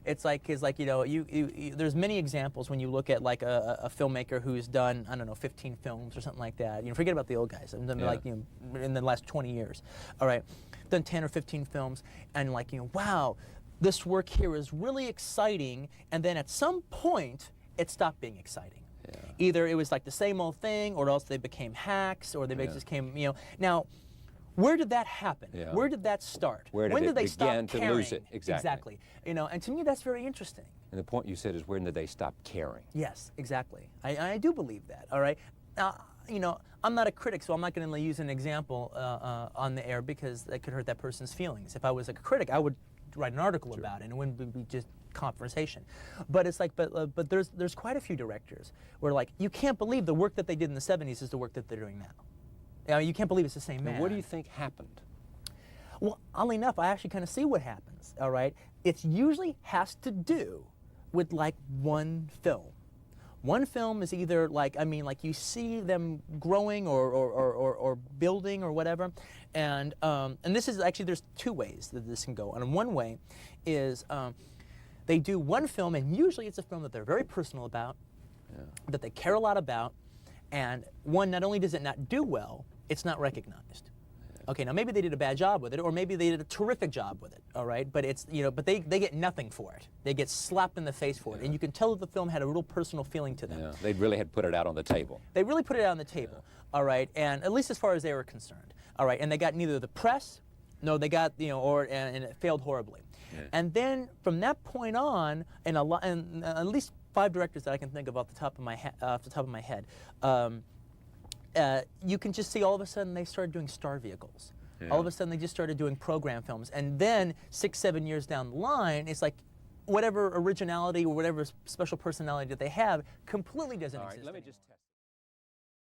it's like you know there's many examples when you look at like a filmmaker who's done, I don't know, 15 films or something like that. You know, forget about the old guys. And then like, you know, in the last 20 years, all right, done 10 or 15 films, and like, you know, wow, this work here is really exciting, and then at some point it stopped being exciting. Yeah. Either it was like the same old thing, or else they became hacks, or they just came, you know. Now, where did that happen? Yeah. Where did that start? When did they begin stop to caring? lose it? Exactly. You know, and to me that's very interesting. And the point you said is, when did they stop caring? Yes, exactly. I do believe that. All right. You know, I'm not a critic, so I'm not going to use an example on the air because that could hurt that person's feelings. If I was a critic, I would write an article about it, and it wouldn't be just conversation. But it's like, but there's quite a few directors where like you can't believe the work that they did in the 70s is the work that they're doing now. You know, you can't believe it's the same man. And what do you think happened? Well, oddly enough, I actually kind of see what happens. All right, it usually has to do with like one film. One film is either like, I mean, like you see them growing or building or whatever, and this is actually, there's two ways that this can go. And one way is they do one film, and usually it's a film that they're very personal about, that they care a lot about, and one, not only does it not do well, it's not recognized. Okay, now maybe they did a bad job with it, or maybe they did a terrific job with it, all right? But it's, you know, but they get nothing for it. They get slapped in the face for it, and you can tell that the film had a real personal feeling to them. Yeah, they really had put it out on the table. They really put it out on the table, all right? And at least as far as they were concerned, all right? And they got neither the press, no, they got, you know, and it failed horribly. Yeah. And then from that point on, and at least 5 directors that I can think of off the top of my head, you can just see all of a sudden they started doing star vehicles. Yeah. All of a sudden they just started doing program films. And then 6, 7 years down the line, it's like whatever originality or whatever special personality that they have completely doesn't exist anymore.